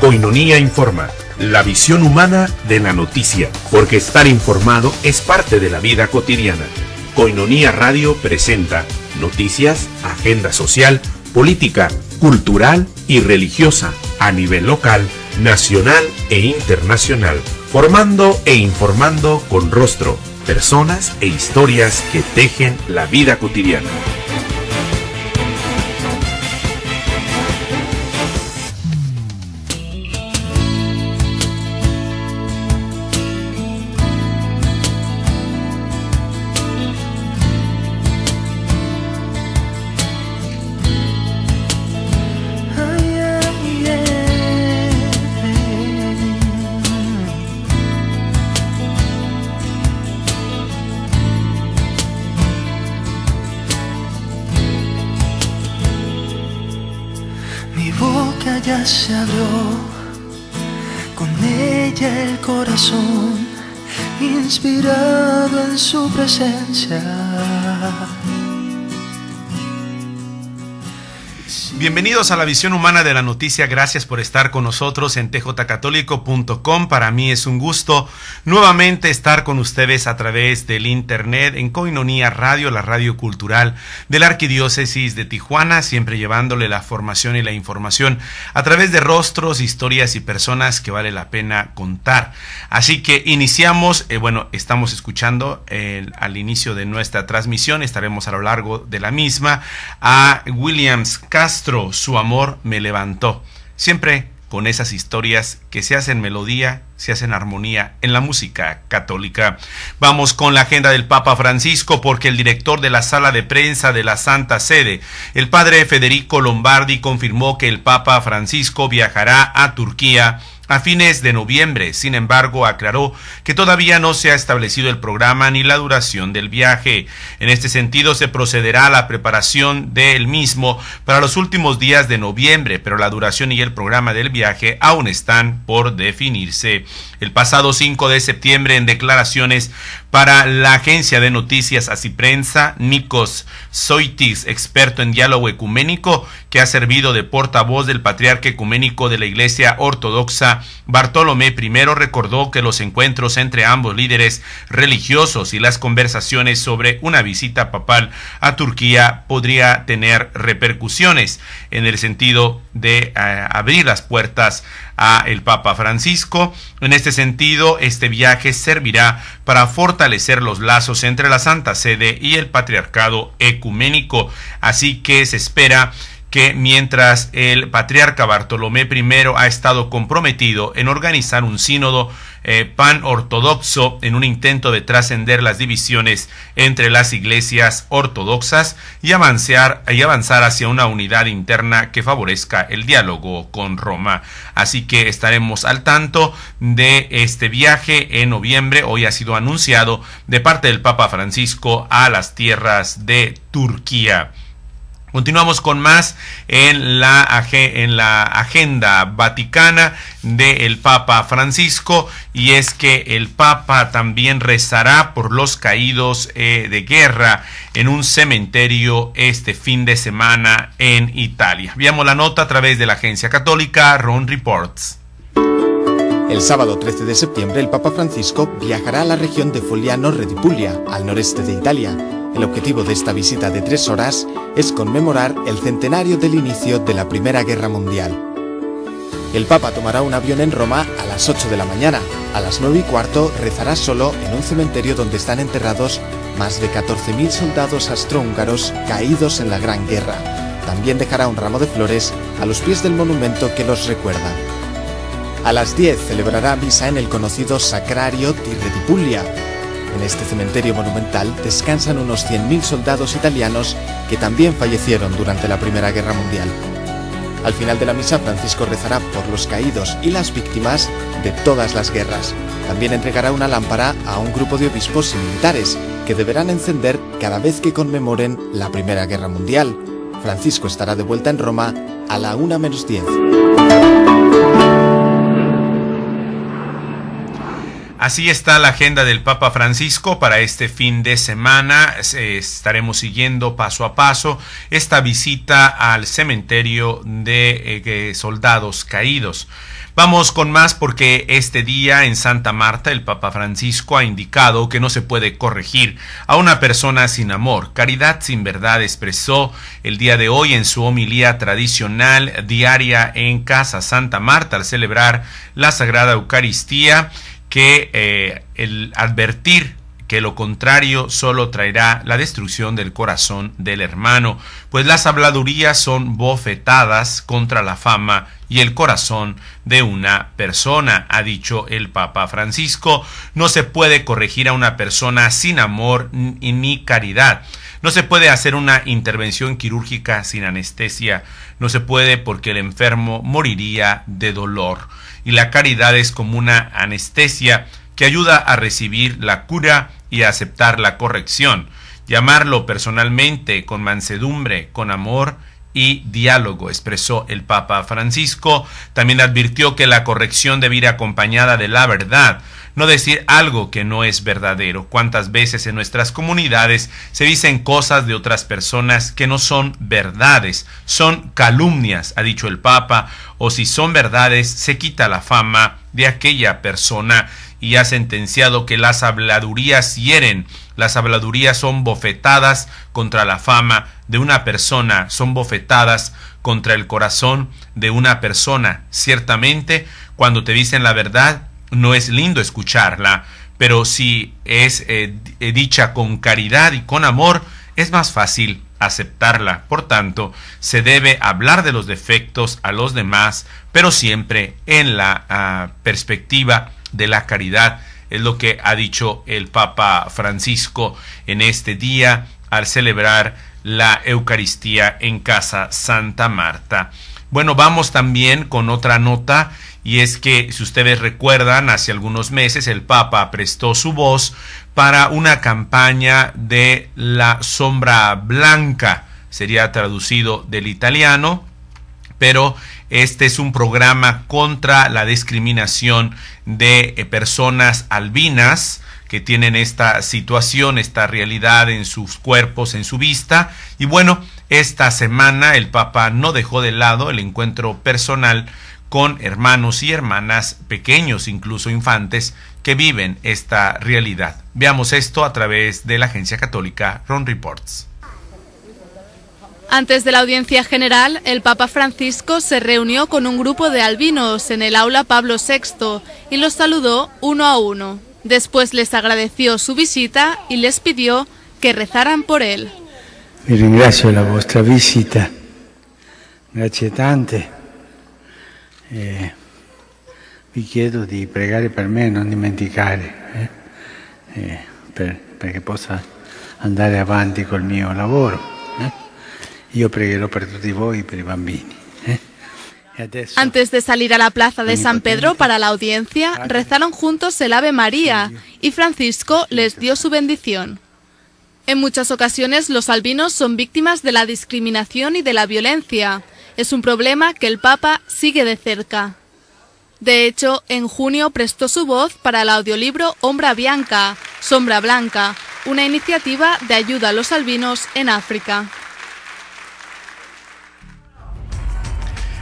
Coinonía Informa, la visión humana de la noticia, porque estar informado es parte de la vida cotidiana. Coinonía Radio presenta noticias, agenda social, política, cultural y religiosa a nivel local, nacional e internacional, formando e informando con rostro, personas e historias que tejen la vida cotidiana. Ya se abrió, con ella el corazón, inspirado en su presencia. Bienvenidos a la visión humana de la noticia. Gracias por estar con nosotros en tjcatólico.com. Para mí es un gusto nuevamente estar con ustedes a través del internet en Coinonía Radio, la radio cultural de la Arquidiócesis de Tijuana, siempre llevándole la formación y la información a través de rostros, historias y personas que vale la pena contar. Así que iniciamos, estamos escuchando al inicio de nuestra transmisión, estaremos a lo largo de la misma, a Williams Castro, Su amor me levantó. Siempre con esas historias que se hacen melodía, se hacen armonía en la música católica. Vamos con la agenda del Papa Francisco, porque el director de la sala de prensa de la Santa Sede, el padre Federico Lombardi, confirmó que el Papa Francisco viajará a Turquía a fines de noviembre. Sin embargo, aclaró que todavía no se ha establecido el programa ni la duración del viaje. En este sentido, se procederá a la preparación del mismo para los últimos días de noviembre, pero la duración y el programa del viaje aún están por definirse. El pasado 5 de septiembre, en declaraciones para la agencia de noticias Asiprensa, Nikos Zoitis, experto en diálogo ecuménico, que ha servido de portavoz del patriarca ecuménico de la Iglesia Ortodoxa, Bartolomé I, recordó que los encuentros entre ambos líderes religiosos y las conversaciones sobre una visita papal a Turquía podría tener repercusiones en el sentido de abrir las puertas a el Papa Francisco. En este sentido, este viaje servirá para fortalecer los lazos entre la Santa Sede y el Patriarcado Ecuménico. Así que se espera que mientras el patriarca Bartolomé I ha estado comprometido en organizar un sínodo pan-ortodoxo en un intento de trascender las divisiones entre las iglesias ortodoxas y avanzar hacia una unidad interna que favorezca el diálogo con Roma. Así que estaremos al tanto de este viaje en noviembre. Hoy ha sido anunciado de parte del Papa Francisco a las tierras de Turquía. Continuamos con más en la agenda vaticana del Papa Francisco, y es que el Papa también rezará por los caídos de guerra en un cementerio este fin de semana en Italia. Veamos la nota a través de la agencia católica Ron Reports. El sábado 13 de septiembre el Papa Francisco viajará a la región de Fogliano Redipulia, al noreste de Italia. El objetivo de esta visita de 3 horas es conmemorar el centenario del inicio de la Primera Guerra Mundial. El Papa tomará un avión en Roma a las 8 de la mañana. A las 9:15 rezará solo en un cementerio donde están enterrados más de 14.000 soldados austrohúngaros caídos en la Gran Guerra. También dejará un ramo de flores a los pies del monumento que los recuerda. A las 10 celebrará misa en el conocido Sacrario di Redipulia. En este cementerio monumental descansan unos 100.000 soldados italianos que también fallecieron durante la Primera Guerra Mundial. Al final de la misa, Francisco rezará por los caídos y las víctimas de todas las guerras. También entregará una lámpara a un grupo de obispos y militares que deberán encender cada vez que conmemoren la Primera Guerra Mundial. Francisco estará de vuelta en Roma a la 1:10. Así está la agenda del Papa Francisco para este fin de semana. Estaremos siguiendo paso a paso esta visita al cementerio de soldados caídos. Vamos con más porque este día en Santa Marta el Papa Francisco ha indicado que no se puede corregir a una persona sin amor. Caridad sin verdad, expresó el día de hoy en su homilía tradicional diaria en Casa Santa Marta al celebrar la Sagrada Eucaristía, que el advertir que lo contrario solo traerá la destrucción del corazón del hermano, pues las habladurías son bofetadas contra la fama y el corazón de una persona, ha dicho el Papa Francisco. No se puede corregir a una persona sin amor ni caridad. No se puede hacer una intervención quirúrgica sin anestesia. No se puede porque el enfermo moriría de dolor. Y la caridad es como una anestesia que ayuda a recibir la cura y a aceptar la corrección. Llamarlo personalmente, con mansedumbre, con amor y diálogo, expresó el Papa Francisco. También advirtió que la corrección debe ir acompañada de la verdad, no decir algo que no es verdadero. ¿Cuántas veces en nuestras comunidades se dicen cosas de otras personas que no son verdades, son calumnias, ha dicho el Papa, o si son verdades, se quita la fama de aquella persona, y ha sentenciado que las habladurías hieren. Las habladurías son bofetadas contra la fama de una persona, son bofetadas contra el corazón de una persona. Ciertamente, cuando te dicen la verdad, no es lindo escucharla, pero si es dicha con caridad y con amor, es más fácil aceptarla. Por tanto, se debe hablar de los defectos a los demás, pero siempre en la perspectiva de la caridad. Es lo que ha dicho el Papa Francisco en este día al celebrar la Eucaristía en Casa Santa Marta. Bueno, vamos también con otra nota, y es que, si ustedes recuerdan, hace algunos meses el Papa prestó su voz para una campaña de la sombra blanca, sería traducido del italiano, pero este es un programa contra la discriminación de personas albinas que tienen esta situación, esta realidad en sus cuerpos, en su vista. Y bueno, esta semana el Papa no dejó de lado el encuentro personal con hermanos y hermanas pequeños, incluso infantes, que viven esta realidad. Veamos esto a través de la agencia católica Ron Reports. Antes de la audiencia general, el Papa Francisco se reunió con un grupo de albinos en el aula Pablo VI y los saludó uno a uno. Después les agradeció su visita y les pidió que rezaran por él. Vi ringrazio la vostra visita, grazie tante. Vi chiedo di pregare per me, non dimenticare, perché possa andare avanti col mio lavoro. Io pregherò per tutti voi e per i bambini. Antes de salir a la plaza de San Pedro para la audiencia, rezaron juntos el Ave María y Francisco les dio su bendición. En muchas ocasiones los albinos son víctimas de la discriminación y de la violencia. Es un problema que el Papa sigue de cerca. De hecho, en junio prestó su voz para el audiolibro Ombra Bianca, Sombra Blanca, una iniciativa de ayuda a los albinos en África.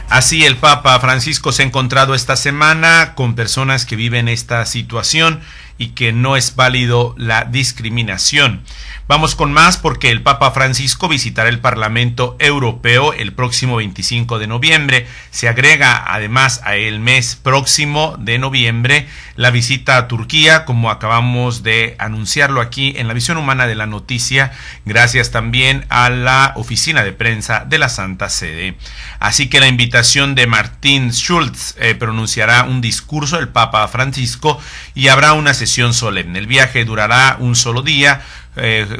Así el Papa Francisco se ha encontrado esta semana con personas que viven esta situación y que no es válido la discriminación. Vamos con más porque el Papa Francisco visitará el Parlamento Europeo el próximo 25 de noviembre. Se agrega además a el mes próximo de noviembre la visita a Turquía, como acabamos de anunciarlo aquí en la Visión Humana de la Noticia, gracias también a la oficina de prensa de la Santa Sede. Así que la invitación de Martin Schulz pronunciará un discurso del Papa Francisco y habrá una sesión solemne. El viaje durará un solo día.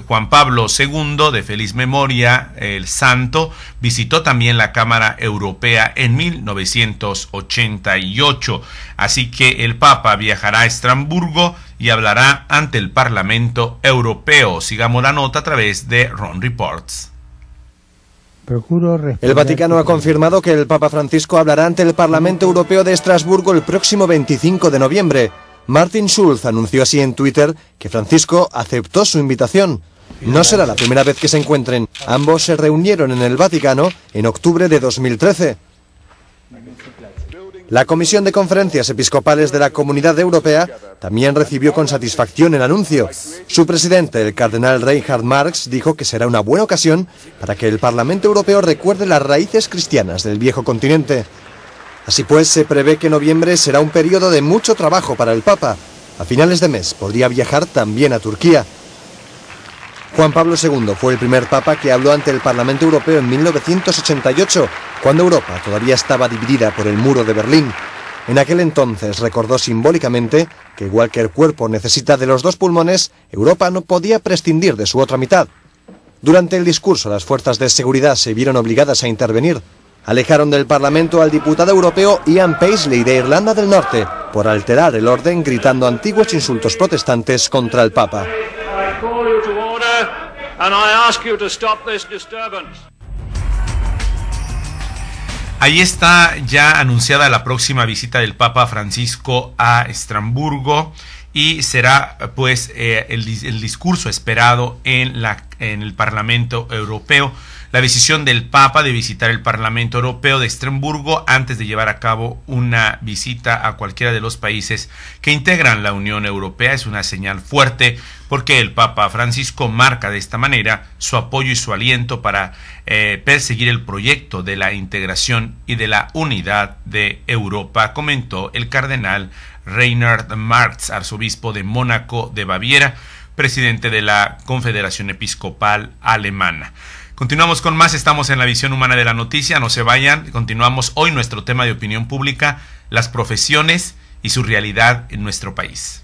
Juan Pablo II, de feliz memoria, el santo, visitó también la Cámara Europea en 1988. Así que el Papa viajará a Estrasburgo y hablará ante el Parlamento Europeo. Sigamos la nota a través de Ron Reports. El Vaticano ha confirmado que el Papa Francisco hablará ante el Parlamento Europeo de Estrasburgo el próximo 25 de noviembre. Martin Schulz anunció así en Twitter que Francisco aceptó su invitación. No será la primera vez que se encuentren. Ambos se reunieron en el Vaticano en octubre de 2013. La Comisión de Conferencias Episcopales de la Comunidad Europea también recibió con satisfacción el anuncio. Su presidente, el cardenal Reinhard Marx, dijo que será una buena ocasión para que el Parlamento Europeo recuerde las raíces cristianas del viejo continente. Así pues, se prevé que noviembre será un periodo de mucho trabajo para el Papa. A finales de mes podría viajar también a Turquía. Juan Pablo II fue el primer papa que habló ante el Parlamento Europeo en 1988, cuando Europa todavía estaba dividida por el muro de Berlín. En aquel entonces recordó simbólicamente que igual que el cuerpo necesita de los dos pulmones, Europa no podía prescindir de su otra mitad. Durante el discurso, las fuerzas de seguridad se vieron obligadas a intervenir. Alejaron del Parlamento al diputado europeo Ian Paisley de Irlanda del Norte por alterar el orden gritando antiguos insultos protestantes contra el Papa. Ahí está ya anunciada la próxima visita del Papa Francisco a Estrasburgo y será pues el discurso esperado en el Parlamento Europeo. La decisión del Papa de visitar el Parlamento Europeo de Estrasburgo antes de llevar a cabo una visita a cualquiera de los países que integran la Unión Europea es una señal fuerte porque el Papa Francisco marca de esta manera su apoyo y su aliento para perseguir el proyecto de la integración y de la unidad de Europa, comentó el cardenal Reinhard Marx, arzobispo de Mónaco de Baviera, presidente de la Confederación Episcopal Alemana. Continuamos con más, estamos en la visión humana de la noticia, no se vayan, continuamos hoy nuestro tema de opinión pública, las profesiones y su realidad en nuestro país.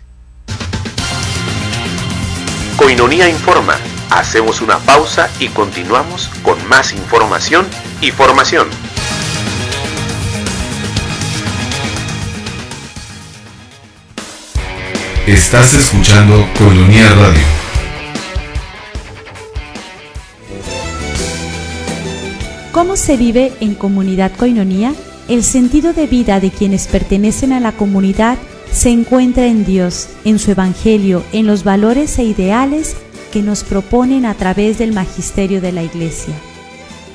Koinonia Informa, hacemos una pausa y continuamos con más información y formación. Estás escuchando Koinonia Radio. ¿Cómo se vive en comunidad Koinonia? El sentido de vida de quienes pertenecen a la comunidad se encuentra en Dios, en su Evangelio, en los valores e ideales que nos proponen a través del magisterio de la Iglesia.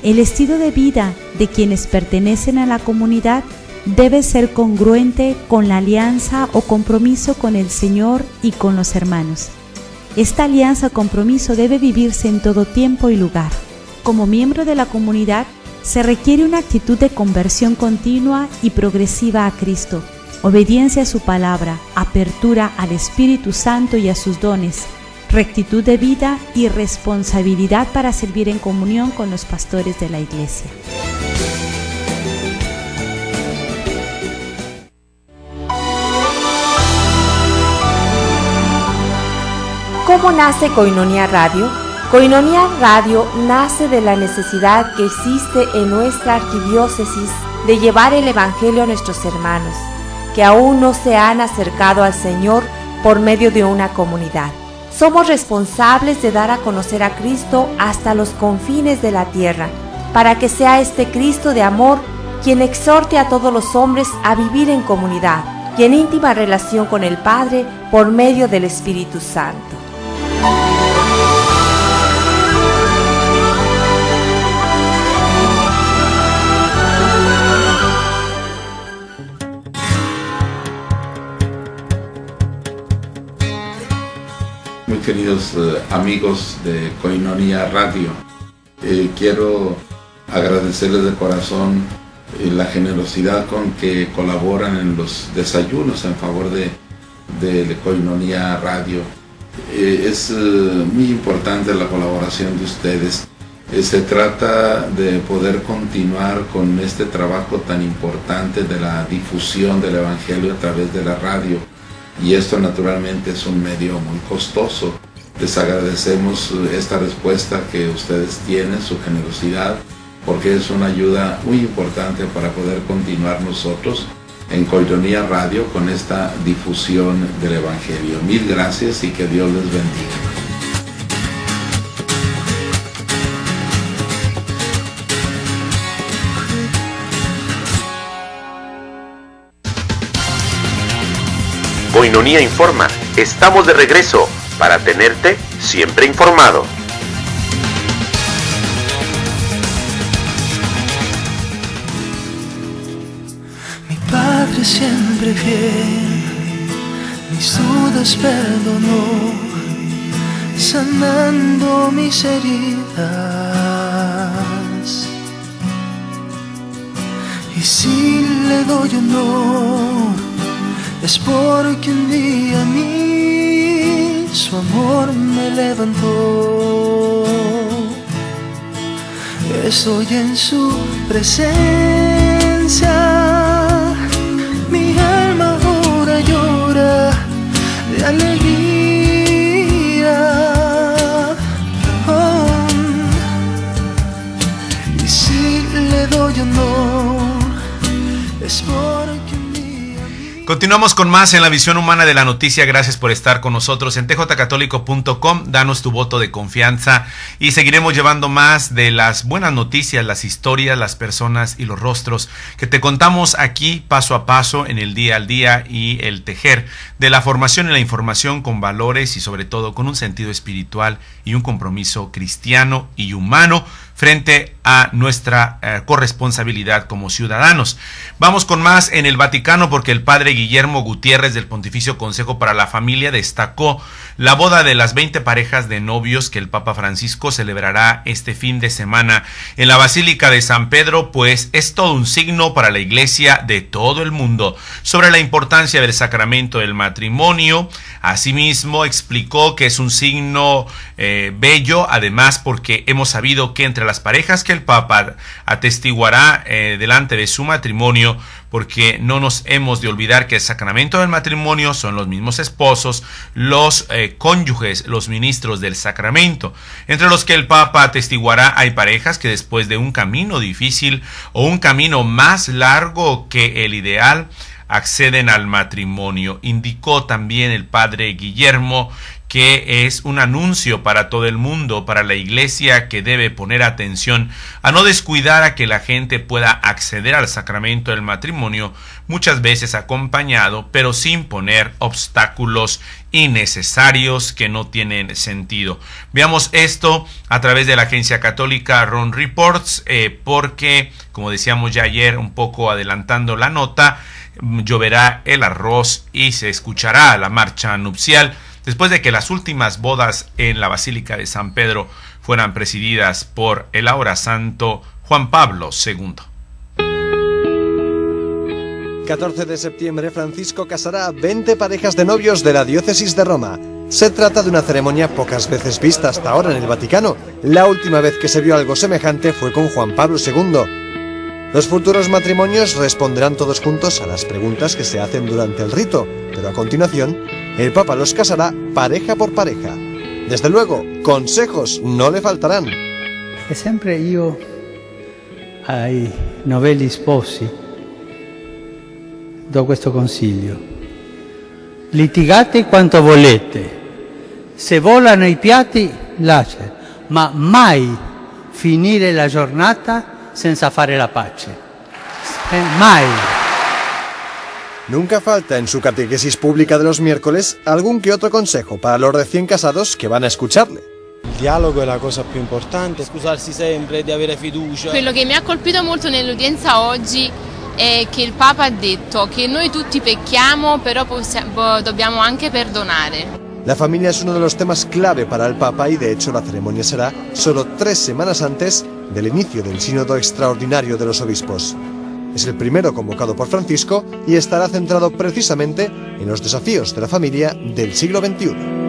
El estilo de vida de quienes pertenecen a la comunidad debe ser congruente con la alianza o compromiso con el Señor y con los hermanos. Esta alianza o compromiso debe vivirse en todo tiempo y lugar. Como miembro de la comunidad, se requiere una actitud de conversión continua y progresiva a Cristo, obediencia a su palabra, apertura al Espíritu Santo y a sus dones, rectitud de vida y responsabilidad para servir en comunión con los pastores de la Iglesia. ¿Cómo nace Koinonia Radio? Koinonia Radio nace de la necesidad que existe en nuestra arquidiócesis de llevar el Evangelio a nuestros hermanos, que aún no se han acercado al Señor por medio de una comunidad. Somos responsables de dar a conocer a Cristo hasta los confines de la tierra, para que sea este Cristo de amor quien exhorte a todos los hombres a vivir en comunidad y en íntima relación con el Padre por medio del Espíritu Santo. Muy queridos amigos de Koinonia Radio, quiero agradecerles de corazón la generosidad con que colaboran en los desayunos en favor de Koinonia Radio. Es muy importante la colaboración de ustedes. Se trata de poder continuar con este trabajo tan importante de la difusión del Evangelio a través de la radio. Y esto naturalmente es un medio muy costoso. Les agradecemos esta respuesta que ustedes tienen, su generosidad, porque es una ayuda muy importante para poder continuar nosotros en Koinonia Radio con esta difusión del Evangelio. Mil gracias y que Dios les bendiga. Koinonia Informa. Estamos de regreso para tenerte siempre informado. Mi Padre siempre fiel, mis dudas perdonó, sanando mis heridas. Y si le doy honor, es porque un día a mí su amor me levantó. Estoy en su presencia, mi alma ahora llora de alegría. Oh, y si le doy honor, es porque continuamos con más en la visión humana de la noticia. Gracias por estar con nosotros en tjcatólico.com. Danos tu voto de confianza y seguiremos llevando más de las buenas noticias, las historias, las personas y los rostros que te contamos aquí paso a paso en el día al día, y el tejer de la formación y la información con valores y sobre todo con un sentido espiritual y un compromiso cristiano y humano frente a nuestra corresponsabilidad como ciudadanos. Vamos con más en el Vaticano, porque el padre Guillermo Gutiérrez del Pontificio Consejo para la Familia destacó la boda de las 20 parejas de novios que el Papa Francisco celebrará este fin de semana en la Basílica de San Pedro, pues es todo un signo para la Iglesia de todo el mundo sobre la importancia del sacramento del matrimonio. Asimismo, explicó que es un signo bello, además porque hemos sabido que entre las parejas que el Papa atestiguará delante de su matrimonio, porque no nos hemos de olvidar que el sacramento del matrimonio son los mismos esposos, los cónyuges, los ministros del sacramento. Entre los que el Papa atestiguará hay parejas que después de un camino difícil o un camino más largo que el ideal, acceden al matrimonio. Indicó también el padre Guillermo que es un anuncio para todo el mundo, para la Iglesia, que debe poner atención a no descuidar a que la gente pueda acceder al sacramento del matrimonio, muchas veces acompañado, pero sin poner obstáculos innecesarios que no tienen sentido. Veamos esto a través de la agencia católica Ron Reports, porque, como decíamos ya ayer, un poco adelantando la nota, lloverá el arroz y se escuchará la marcha nupcial, después de que las últimas bodas en la Basílica de San Pedro fueran presididas por el ahora santo Juan Pablo II. 14 de septiembre, Francisco casará a 20 parejas de novios de la diócesis de Roma. Se trata de una ceremonia pocas veces vista hasta ahora en el Vaticano. La última vez que se vio algo semejante fue con Juan Pablo II. Los futuros matrimonios responderán todos juntos a las preguntas que se hacen durante el rito, pero a continuación, el Papa los casará pareja por pareja. Desde luego, consejos no le faltarán. E sempre io ai novelli sposi do questo consiglio: litigate quanto volete, se volano i piatti lascia, ma mai finire la giornata senza fare la pace. Mai. Nunca falta en su catequesis pública de los miércoles algún que otro consejo para los recién casados que van a escucharle. Il dialogo è la cosa più importante, scusarsi sempre, di avere fiducia. Quello che mi ha colpito molto nell'udienza oggi è che il Papa ha detto che noi tutti pecchiamo, però dobbiamo anche perdonare. La familia es uno de los temas clave para el Papa y de hecho la ceremonia será solo 3 semanas antes del inicio del Sínodo Extraordinario de los Obispos. Es el primero convocado por Francisco y estará centrado precisamente en los desafíos de la familia del siglo XXI.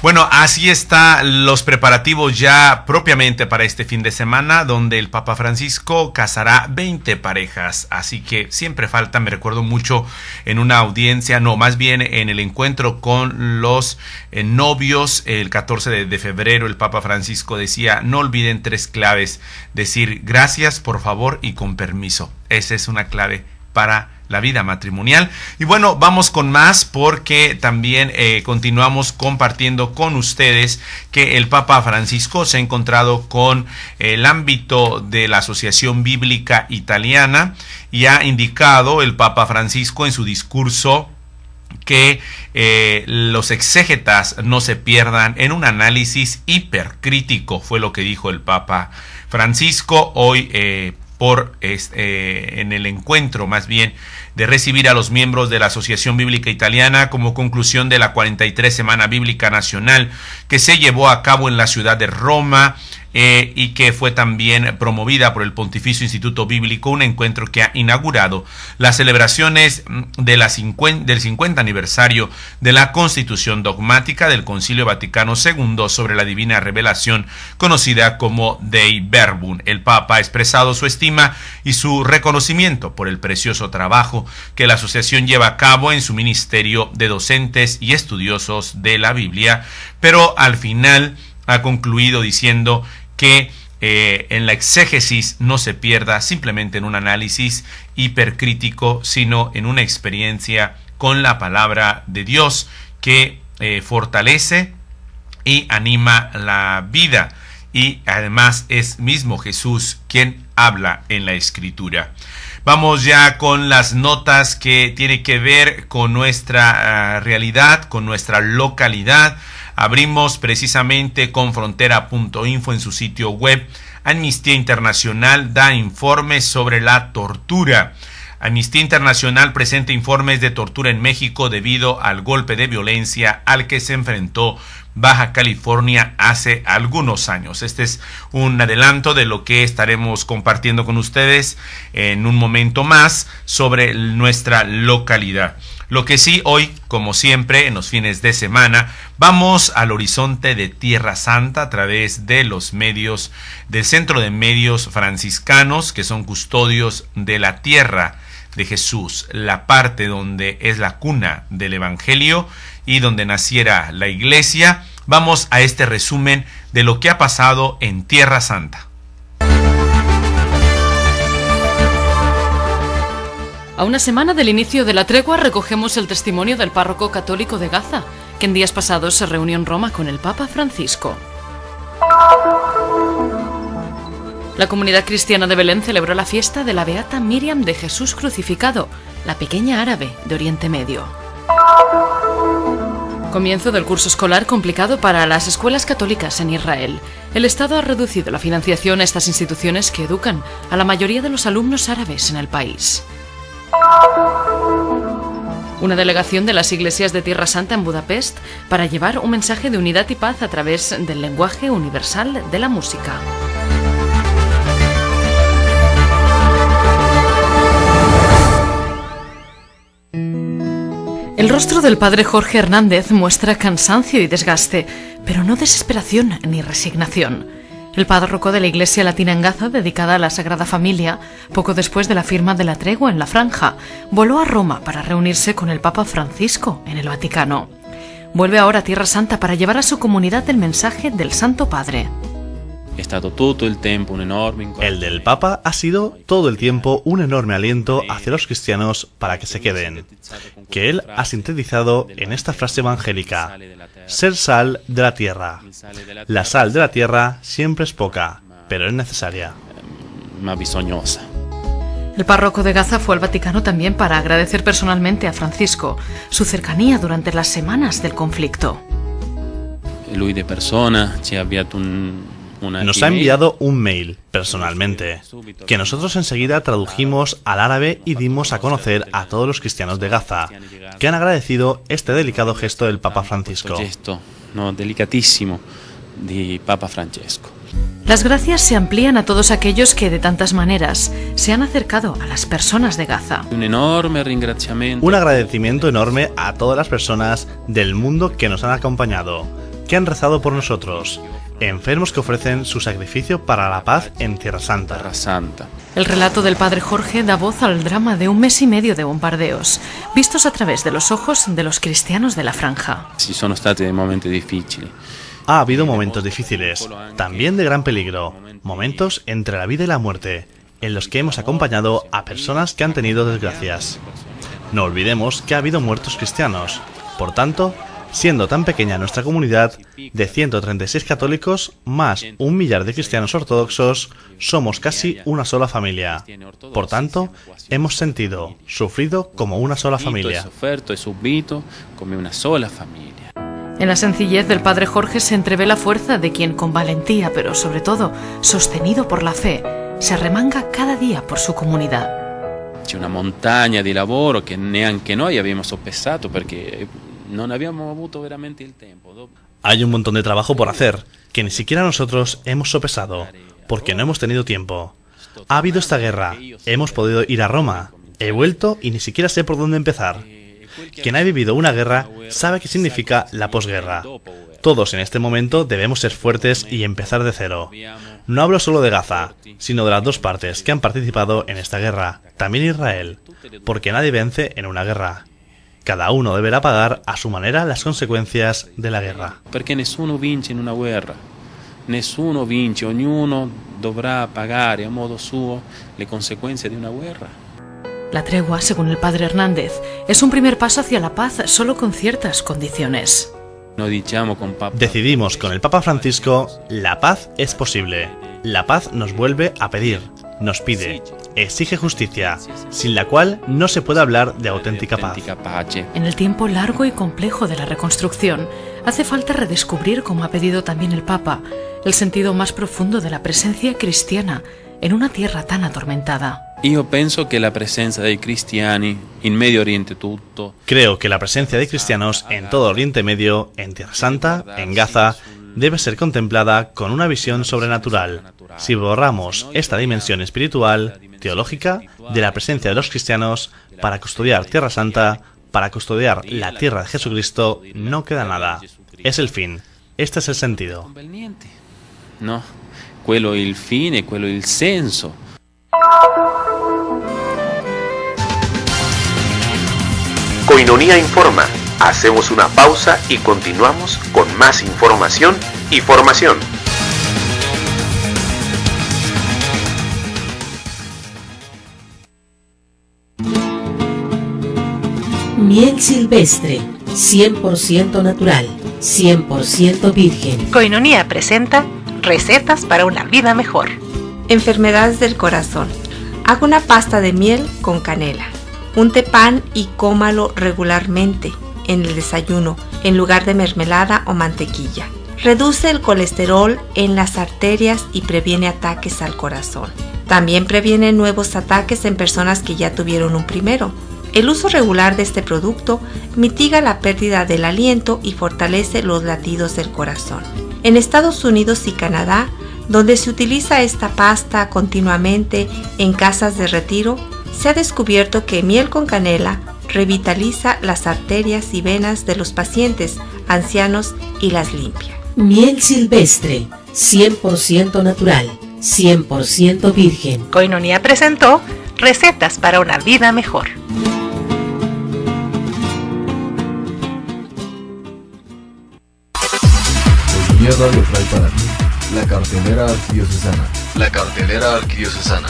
Bueno, así están los preparativos ya propiamente para este fin de semana, donde el Papa Francisco casará 20 parejas, así que siempre falta. Me recuerdo mucho en una audiencia, no, más bien en el encuentro con los novios, el 14 de febrero, el Papa Francisco decía: no olviden 3 claves, decir gracias, por favor y con permiso. Esa es una clave para la vida matrimonial. Y bueno, vamos con más porque también continuamos compartiendo con ustedes que el Papa Francisco se ha encontrado con el ámbito de la Asociación Bíblica Italiana y ha indicado el Papa Francisco en su discurso que los exégetas no se pierdan en un análisis hipercrítico, fue lo que dijo el Papa Francisco hoy en el encuentro más bien de recibir a los miembros de la Asociación Bíblica Italiana como conclusión de la 43 Semana Bíblica Nacional que se llevó a cabo en la ciudad de Roma y que fue también promovida por el Pontificio Instituto Bíblico, un encuentro que ha inaugurado las celebraciones del 50 aniversario de la Constitución Dogmática del Concilio Vaticano II sobre la Divina Revelación, conocida como Dei Verbum. El Papa ha expresado su estima y su reconocimiento por el precioso trabajo que la asociación lleva a cabo en su ministerio de docentes y estudiosos de la Biblia, pero al final ha concluido diciendo que en la exégesis no se pierda simplemente en un análisis hipercrítico, sino en una experiencia con la palabra de Dios que fortalece y anima la vida. Y además es mismo Jesús quien habla en la Escritura. Vamos ya con las notas que tienen que ver con nuestra realidad, con nuestra localidad. Abrimos precisamente con frontera.info en su sitio web. Amnistía Internacional da informes sobre la tortura. Amnistía Internacional presenta informes de tortura en México debido al golpe de violencia al que se enfrentó Baja California hace algunos años. Este es un adelanto de lo que estaremos compartiendo con ustedes en un momento más sobre nuestra localidad. Lo que sí, hoy, como siempre, en los fines de semana, vamos al horizonte de Tierra Santa a través de los medios del Centro de Medios Franciscanos, que son custodios de la tierra de Jesús, la parte donde es la cuna del Evangelio y donde naciera la Iglesia. Vamos a este resumen de lo que ha pasado en Tierra Santa. A una semana del inicio de la tregua recogemos el testimonio del párroco católico de Gaza, que en días pasados se reunió en Roma con el Papa Francisco. La comunidad cristiana de Belén celebró la fiesta de la beata Miriam de Jesús crucificado, la pequeña árabe de Oriente Medio. Comienzo del curso escolar complicado para las escuelas católicas en Israel. El Estado ha reducido la financiación a estas instituciones que educan a la mayoría de los alumnos árabes en el país. Una delegación de las iglesias de Tierra Santa en Budapest para llevar un mensaje de unidad y paz a través del lenguaje universal de la música. El rostro del padre Jorge Hernández muestra cansancio y desgaste, pero no desesperación ni resignación. El párroco de la Iglesia Latina en Gaza, dedicada a la Sagrada Familia, poco después de la firma de la tregua en la Franja, voló a Roma para reunirse con el Papa Francisco en el Vaticano. Vuelve ahora a Tierra Santa para llevar a su comunidad el mensaje del Santo Padre. El del Papa ha sido todo el tiempo un enorme aliento hacia los cristianos para que se queden, que él ha sintetizado en esta frase evangélica: ser sal de la tierra. La sal de la tierra siempre es poca, pero es necesaria. El párroco de Gaza fue al Vaticano también para agradecer personalmente a Francisco su cercanía durante las semanas del conflicto. Nos ha enviado un mail personalmente, que nosotros enseguida tradujimos al árabe y dimos a conocer a todos los cristianos de Gaza, que han agradecido este delicado gesto del Papa Francisco. Las gracias se amplían a todos aquellos que de tantas maneras se han acercado a las personas de Gaza. Un agradecimiento enorme a todas las personas del mundo que nos han acompañado, que han rezado por nosotros, enfermos que ofrecen su sacrificio para la paz en Tierra Santa. El relato del padre Jorge da voz al drama de 1 mes y medio de bombardeos, vistos a través de los ojos de los cristianos de la Franja. Ha habido momentos difíciles, también de gran peligro, momentos entre la vida y la muerte, en los que hemos acompañado a personas que han tenido desgracias. No olvidemos que ha habido muertos cristianos. Por tanto, siendo tan pequeña nuestra comunidad, de 136 católicos más 1 millar de cristianos ortodoxos, somos casi una sola familia. Por tanto, hemos sentido, sufrido como una sola familia. En la sencillez del padre Jorge se entrevé la fuerza de quien con valentía, pero sobre todo sostenido por la fe, se arremanga cada día por su comunidad. C'è una montagna di lavoro che neanche noi abbiamo soppesato perché non abbiamo avuto veramente il tempo. Hay un montón de trabajo por hacer, que ni siquiera nosotros hemos sopesado, porque no hemos tenido tiempo. Ha habido esta guerra, hemos podido ir a Roma, he vuelto y ni siquiera sé por dónde empezar. Quien ha vivido una guerra sabe qué significa la posguerra. Todos en este momento debemos ser fuertes y empezar de cero. No hablo solo de Gaza, sino de las dos partes que han participado en esta guerra, también Israel, porque nadie vence en una guerra. Cada uno deberá pagar a su manera las consecuencias de la guerra. Porque nessuno vince in una guerra. Nessuno vince, ognuno dovrà pagare a modo suo le conseguenze di una guerra. La tregua, según el padre Hernández, es un primer paso hacia la paz solo con ciertas condiciones. Decidimos con el Papa Francisco, la paz es posible. La paz nos vuelve a pedir, nos pide, exige justicia, sin la cual no se puede hablar de auténtica paz. En el tiempo largo y complejo de la reconstrucción, hace falta redescubrir, como ha pedido también el Papa, el sentido más profundo de la presencia cristiana en una tierra tan atormentada. Io penso che la presenza dei cristiani in Medio Oriente tutto. Creo que la presencia de cristianos en todo Oriente Medio, en Tierra Santa, en Gaza, debe ser contemplada con una visión sobrenatural. Si borramos esta dimensión espiritual, teológica, de la presencia de los cristianos, para custodiar Tierra Santa, para custodiar la tierra de Jesucristo, no queda nada. Es el fin. Este es el sentido. No, quello è il fine, quello è il senso. Koinonia informa. Hacemos una pausa y continuamos con más información y formación. Miel silvestre, 100% natural, 100% virgen. Koinonia presenta recetas para una vida mejor. Enfermedades del corazón. Haga una pasta de miel con canela. Unte pan y cómalo regularmente en el desayuno, en lugar de mermelada o mantequilla. Reduce el colesterol en las arterias y previene ataques al corazón. También previene nuevos ataques en personas que ya tuvieron un primero. El uso regular de este producto mitiga la pérdida del aliento y fortalece los latidos del corazón. En Estados Unidos y Canadá, donde se utiliza esta pasta continuamente en casas de retiro, se ha descubierto que miel con canela revitaliza las arterias y venas de los pacientes ancianos y las limpia. Miel silvestre, 100% natural, 100% virgen. Koinonia presentó recetas para una vida mejor. Koinonia Radio trae para ti la cartelera arquidiocesana. La cartelera arquidiocesana.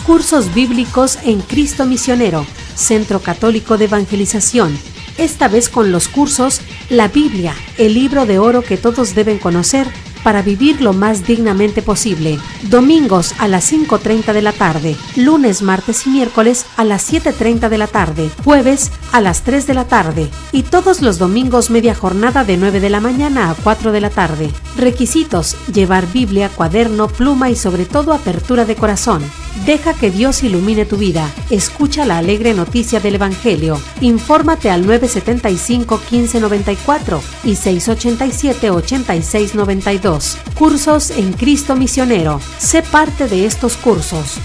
Cursos bíblicos en Cristo Misionero, Centro Católico de Evangelización. Esta vez con los cursos La Biblia, el libro de oro que todos deben conocer para vivir lo más dignamente posible. Domingos a las 5:30 de la tarde, lunes, martes y miércoles a las 7:30 de la tarde, jueves a las 3 de la tarde y todos los domingos media jornada de 9 de la mañana a 4 de la tarde. Requisitos: llevar Biblia, cuaderno, pluma y sobre todo apertura de corazón. Deja que Dios ilumine tu vida. Escucha la alegre noticia del Evangelio. Infórmate al 975-1594 y 687-8692. Cursos en Cristo Misionero. Sé parte de estos cursos.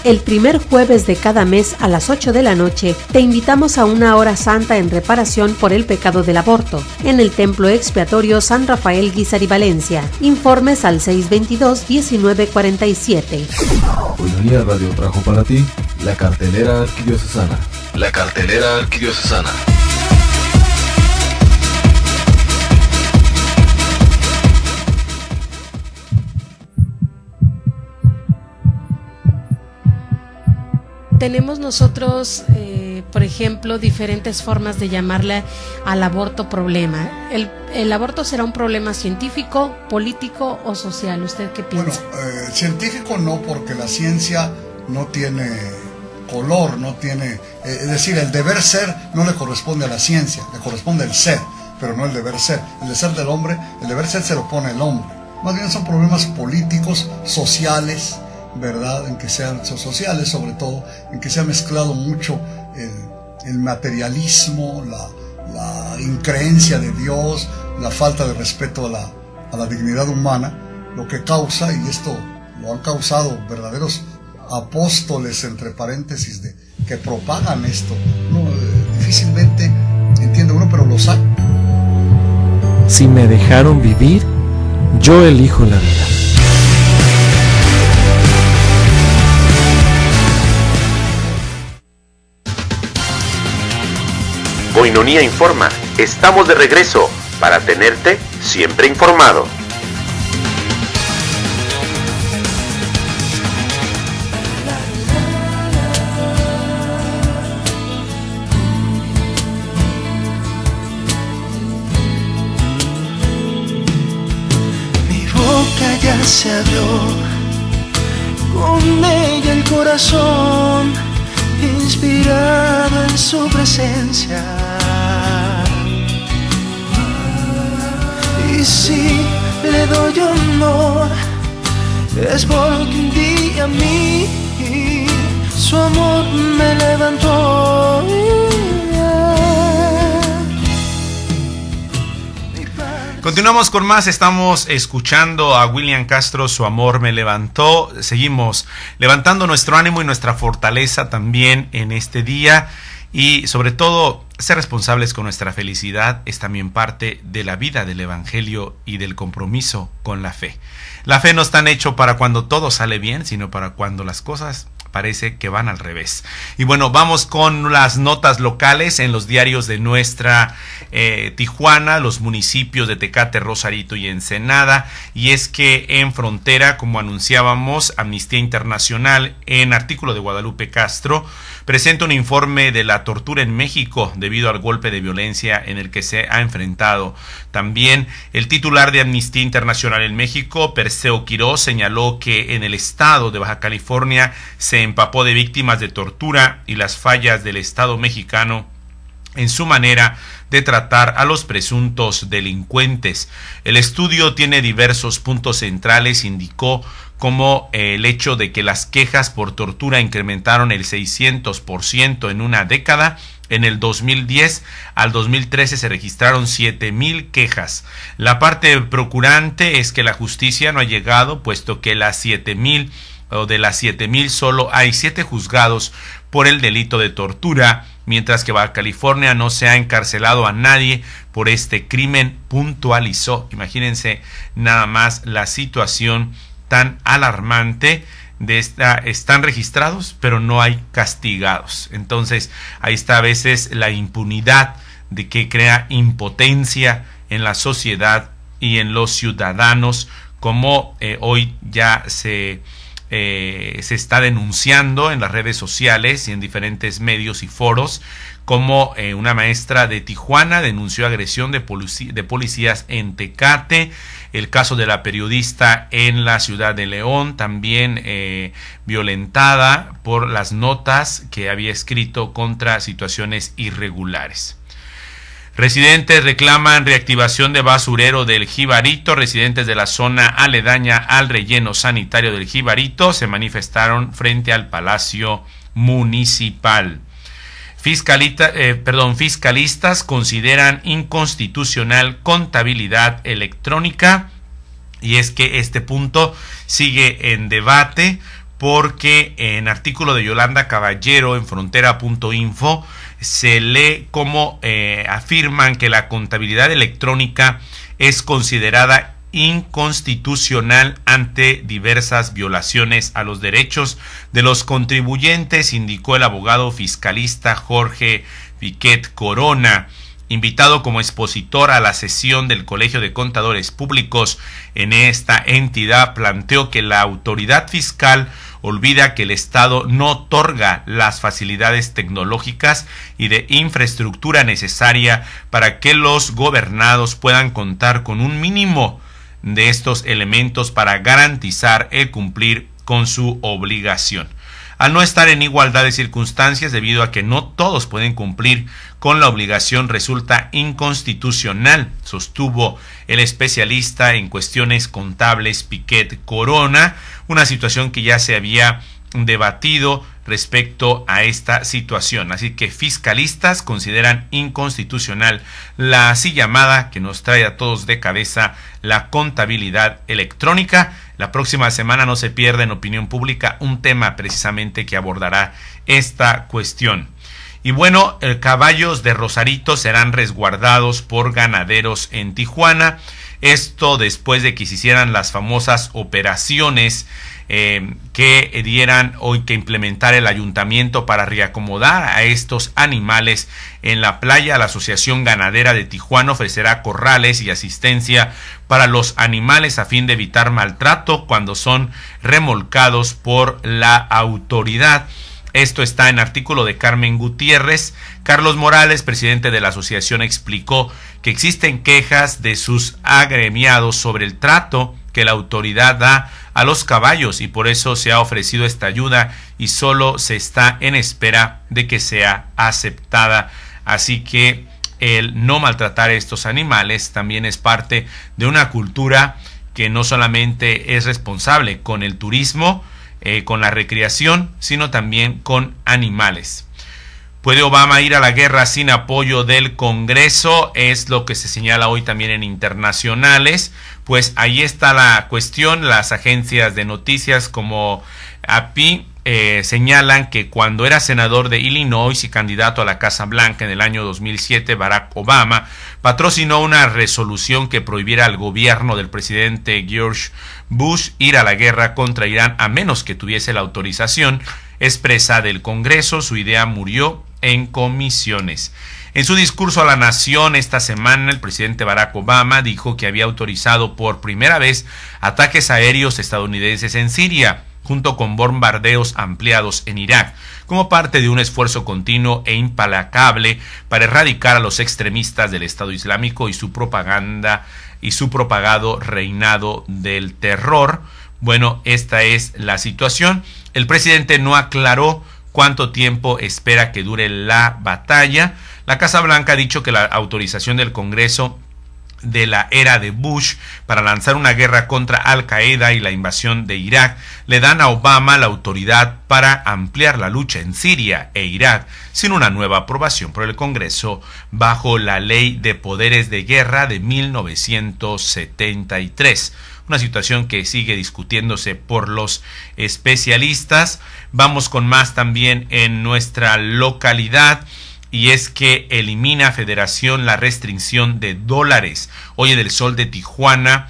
El primer jueves de cada mes a las 8 de la noche te invitamos a una hora santa en reparación por el pecado del aborto en el Templo Expiatorio San Rafael Guízar y Valencia. Informes al 622-1947. Koinonia Radio trajo para ti la cartelera arquidiocesana. La cartelera arquidiocesana. tenemos nosotros, por ejemplo, diferentes formas de llamarle al aborto problema. ¿El aborto será un problema científico, político o social? ¿Usted qué piensa? Bueno, científico no, porque la ciencia no tiene color, no tiene... es decir, el deber ser no le corresponde a la ciencia, le corresponde el ser, pero no el deber ser. El de ser del hombre, el deber ser se lo pone el hombre. Más bien son problemas políticos, sociales, ¿verdad? En que sean sociales, sobre todo, en que se ha mezclado mucho el materialismo, la increencia de Dios, la falta de respeto a la dignidad humana, lo que causa, y esto lo han causado verdaderos apóstoles, entre paréntesis, que propagan esto. Difícilmente entiende uno, pero los hay. Si me dejaron vivir, yo elijo la vida. Koinonia Informa. Estamos de regreso para tenerte siempre informado. Mi boca ya se abrió, con ella el corazón, inspirado en su presencia. Y si le doy honor, es porque un día a mí su amor me levantó. Continuamos con más, estamos escuchando a William Castro, Su amor me levantó. Seguimos levantando nuestro ánimo y nuestra fortaleza también en este día, y sobre todo ser responsables con nuestra felicidad es también parte de la vida del Evangelio y del compromiso con la fe. La fe no está hecho para cuando todo sale bien, sino para cuando las cosas parece que van al revés. Y bueno, vamos con las notas locales en los diarios de nuestra Tijuana, los municipios de Tecate, Rosarito y Ensenada. Y es que en frontera, como anunciábamos, Amnistía Internacional, en artículo de Guadalupe Castro, presenta un informe de la tortura en México debido al golpe de violencia en el que se ha enfrentado. También el titular de Amnistía Internacional en México, Perseo Quirós, señaló que en el estado de Baja California se empapó de víctimas de tortura y las fallas del Estado mexicano en su manera de tratar a los presuntos delincuentes. El estudio tiene diversos puntos centrales, indicó, como el hecho de que las quejas por tortura incrementaron el 600% en una década. En el 2010 al 2013 se registraron 7,000 quejas. La parte procurante es que la justicia no ha llegado, puesto que las 7,000 o de las 7,000 solo hay 7 juzgados por el delito de tortura, mientras que Baja California no se ha encarcelado a nadie por este crimen, puntualizó. Imagínense nada más la situación tan alarmante de esta. Están registrados, pero no hay castigados. Entonces, ahí está a veces la impunidad de que crea impotencia en la sociedad y en los ciudadanos, como hoy ya se está denunciando en las redes sociales y en diferentes medios y foros, como una maestra de Tijuana denunció agresión de policías en Tecate, el caso de la periodista en la ciudad de León, también violentada por las notas que había escrito contra situaciones irregulares. Residentes reclaman reactivación de basurero del Jibarito. Residentes de la zona aledaña al relleno sanitario del Jibarito se manifestaron frente al Palacio Municipal. Fiscalistas consideran inconstitucional contabilidad electrónica, y es que este punto sigue en debate porque en artículo de Yolanda Caballero en frontera.info se lee cómo afirman que la contabilidad electrónica es considerada inconstitucional ante diversas violaciones a los derechos de los contribuyentes, indicó el abogado fiscalista Jorge Piquet Corona, invitado como expositor a la sesión del Colegio de Contadores Públicos en esta entidad. Planteó que la autoridad fiscal olvida que el Estado no otorga las facilidades tecnológicas y de infraestructura necesaria para que los gobernados puedan contar con un mínimo de estos elementos para garantizar el cumplir con su obligación. Al no estar en igualdad de circunstancias, debido a que no todos pueden cumplir con la obligación, resulta inconstitucional, sostuvo el especialista en cuestiones contables Piquet Corona, una situación que ya se había debatido respecto a esta situación. Así que fiscalistas consideran inconstitucional la así llamada, que nos trae a todos de cabeza, la contabilidad electrónica. La próxima semana no se pierda en Opinión Pública un tema precisamente que abordará esta cuestión. Y bueno, caballos de Rosarito serán resguardados por ganaderos en Tijuana. Esto después de que se hicieran las famosas operaciones que dieran hoy que implementar el ayuntamiento para reacomodar a estos animales en la playa. La Asociación Ganadera de Tijuana ofrecerá corrales y asistencia para los animales a fin de evitar maltrato cuando son remolcados por la autoridad. Esto está en artículo de Carmen Gutiérrez. Carlos Morales, presidente de la asociación, explicó que existen quejas de sus agremiados sobre el trato que la autoridad da a los caballos y por eso se ha ofrecido esta ayuda y solo se está en espera de que sea aceptada. Así que el no maltratar a estos animales también es parte de una cultura que no solamente es responsable con el turismo, con la recreación, sino también con animales. ¿Puede Obama ir a la guerra sin apoyo del Congreso? Es lo que se señala hoy también en internacionales. Pues ahí está la cuestión. Las agencias de noticias como AP señalan que cuando era senador de Illinois y candidato a la Casa Blanca en el año 2007, Barack Obama patrocinó una resolución que prohibiera al gobierno del presidente George Bush ir a la guerra contra Irán a menos que tuviese la autorización expresa del Congreso. Su idea murió en comisiones. En su discurso a la nación esta semana, el presidente Barack Obama dijo que había autorizado por primera vez ataques aéreos estadounidenses en Siria, junto con bombardeos ampliados en Irak, como parte de un esfuerzo continuo e implacable para erradicar a los extremistas del Estado Islámico y su propaganda y su propagado reinado del terror. Bueno, esta es la situación. El presidente no aclaró cuánto tiempo espera que dure la batalla. La Casa Blanca ha dicho que la autorización del Congreso de la era de Bush para lanzar una guerra contra Al Qaeda y la invasión de Irak le dan a Obama la autoridad para ampliar la lucha en Siria e Irak sin una nueva aprobación por el Congreso bajo la Ley de Poderes de Guerra de 1973. Una situación que sigue discutiéndose por los especialistas. Vamos con más también en nuestra localidad. Y es que elimina Federación la restricción de dólares. Hoy en el Sol de Tijuana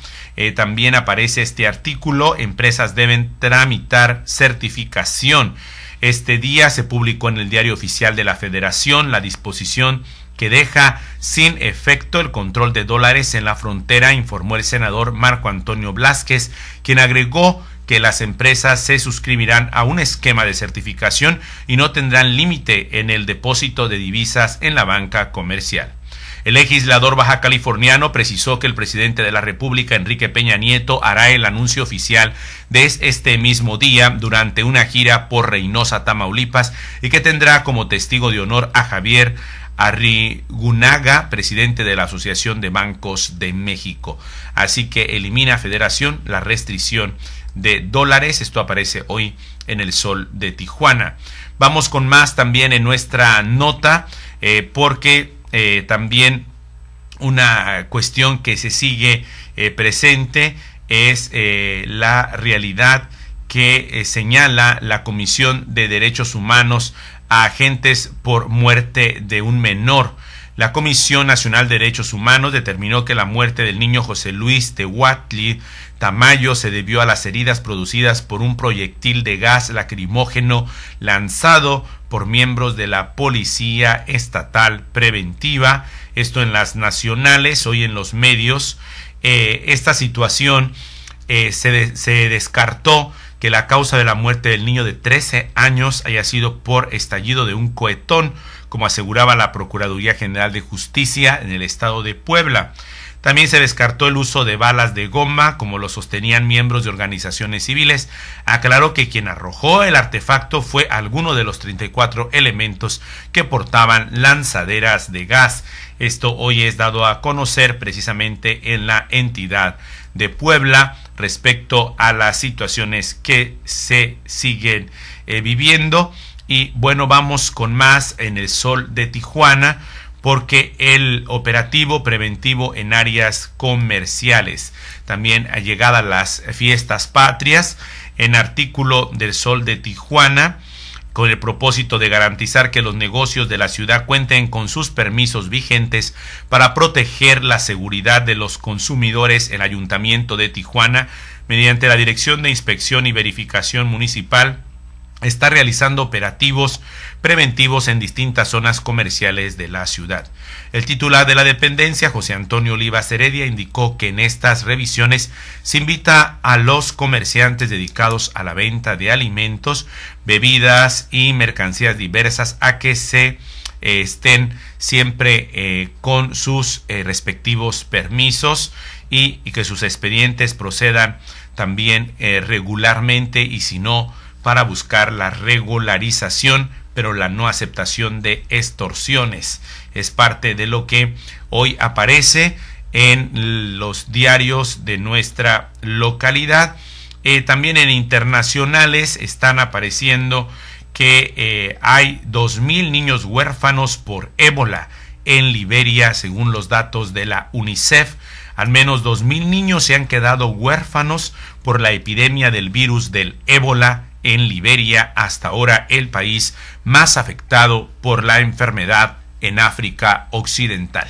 también aparece este artículo. Empresas deben tramitar certificación. Este día se publicó en el Diario Oficial de la Federación la disposición que deja sin efecto el control de dólares en la frontera, informó el senador Marco Antonio Blázquez, quien agregó que las empresas se suscribirán a un esquema de certificación y no tendrán límite en el depósito de divisas en la banca comercial. El legislador baja californiano precisó que el presidente de la República, Enrique Peña Nieto, hará el anuncio oficial de este mismo día durante una gira por Reynosa, Tamaulipas, y que tendrá como testigo de honor a Javier Arrigunaga, presidente de la Asociación de Bancos de México. Así que elimina Federación la restricción de dólares. Esto aparece hoy en el Sol de Tijuana. Vamos con más también en nuestra nota, porque también una cuestión que se sigue presente es la realidad que señala la Comisión de Derechos Humanos a agentes por muerte de un menor. La Comisión Nacional de Derechos Humanos determinó que la muerte del niño José Luis Tehuatli Tamayo se debió a las heridas producidas por un proyectil de gas lacrimógeno lanzado por miembros de la Policía Estatal Preventiva. Esto en las nacionales, hoy en los medios. Esta situación se descartó que la causa de la muerte del niño de 13 años haya sido por estallido de un cohetón, como aseguraba la Procuraduría General de Justicia en el estado de Puebla. También se descartó el uso de balas de goma, como lo sostenían miembros de organizaciones civiles. Aclaró que quien arrojó el artefacto fue alguno de los 34 elementos que portaban lanzaderas de gas. Esto hoy es dado a conocer precisamente en la entidad de Puebla respecto a las situaciones que se siguen viviendo. Y bueno, vamos con más en el Sol de Tijuana, porque el operativo preventivo en áreas comerciales, también ha llegado a las fiestas patrias, en artículo del Sol de Tijuana, con el propósito de garantizar que los negocios de la ciudad cuenten con sus permisos vigentes para proteger la seguridad de los consumidores. El Ayuntamiento de Tijuana, mediante la Dirección de Inspección y Verificación Municipal, está realizando operativos preventivos en distintas zonas comerciales de la ciudad. El titular de la dependencia, José Antonio Olivas Heredia, indicó que en estas revisiones se invita a los comerciantes dedicados a la venta de alimentos, bebidas y mercancías diversas a que se estén siempre con sus respectivos permisos y que sus expedientes procedan también regularmente, y si no, para buscar la regularización, pero la no aceptación de extorsiones. Es parte de lo que hoy aparece en los diarios de nuestra localidad. También en internacionales están apareciendo que hay 2,000 niños huérfanos por ébola en Liberia, según los datos de la UNICEF. Al menos 2,000 niños se han quedado huérfanos por la epidemia del virus del ébola en Liberia, hasta ahora el país más afectado por la enfermedad en África Occidental.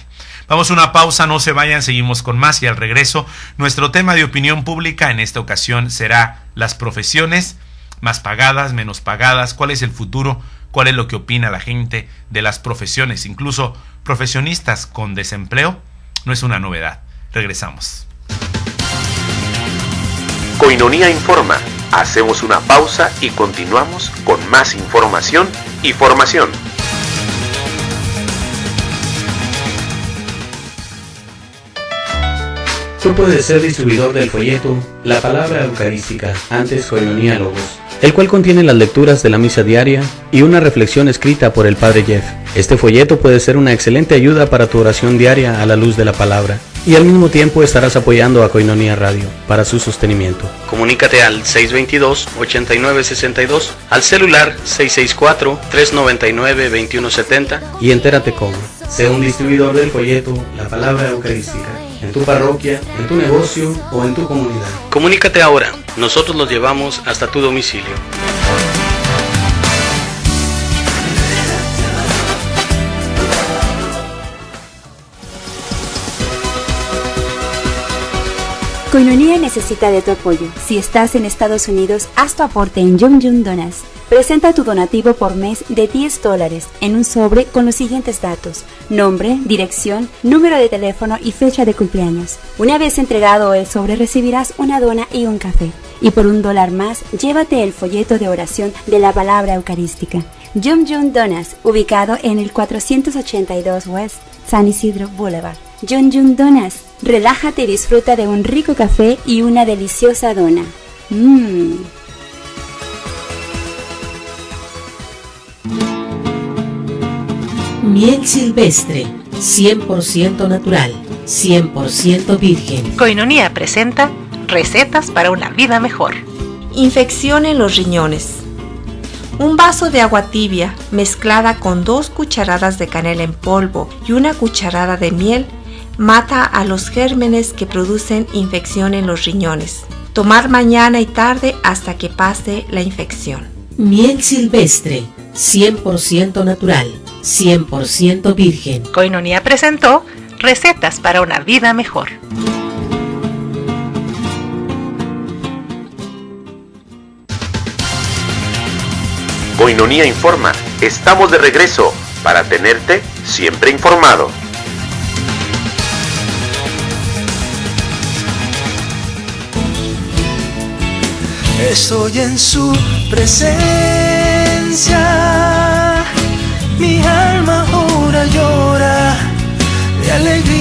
Vamos a una pausa, no se vayan, seguimos con más, y al regreso nuestro tema de opinión pública en esta ocasión será las profesiones más pagadas, menos pagadas, cuál es el futuro, cuál es lo que opina la gente de las profesiones, incluso profesionistas con desempleo. No es una novedad. Regresamos. Koinonia Informa. Hacemos una pausa y continuamos con más información y formación. Tú puedes ser distribuidor del folleto La Palabra Eucarística, antes Koinonia Logos, el cual contiene las lecturas de la misa diaria y una reflexión escrita por el Padre Jeff. Este folleto puede ser una excelente ayuda para tu oración diaria a la luz de la palabra, y al mismo tiempo estarás apoyando a Koinonia Radio para su sostenimiento. Comunícate al 622-8962, al celular 664-399-2170 y entérate cómo. Sé un distribuidor del folleto La Palabra Eucarística, en tu parroquia, en tu negocio o en tu comunidad. Comunícate ahora, nosotros los llevamos hasta tu domicilio. Koinonia necesita de tu apoyo. Si estás en Estados Unidos, haz tu aporte en Yum Yum Donas. Presenta tu donativo por mes de $10 en un sobre con los siguientes datos: nombre, dirección, número de teléfono y fecha de cumpleaños. Una vez entregado el sobre, recibirás una dona y un café. Y por $1 más, llévate el folleto de oración de la Palabra Eucarística. Yum Yum Donas, ubicado en el 482 West San Isidro Boulevard. Yum Yum Donas, relájate y disfruta de un rico café y una deliciosa dona. Miel silvestre, 100% natural, 100% virgen. Koinonia presenta recetas para una vida mejor. Infección en los riñones. Un vaso de agua tibia mezclada con 2 cucharadas de canela en polvo y 1 cucharada de miel mata a los gérmenes que producen infección en los riñones. Tomar mañana y tarde hasta que pase la infección. Miel silvestre, 100% natural, 100% virgen. Koinonia presentó recetas para una vida mejor. Koinonia Informa. Estamos de regreso para tenerte siempre informado. estoy en su presencia. Mi alma ahora llora de alegría.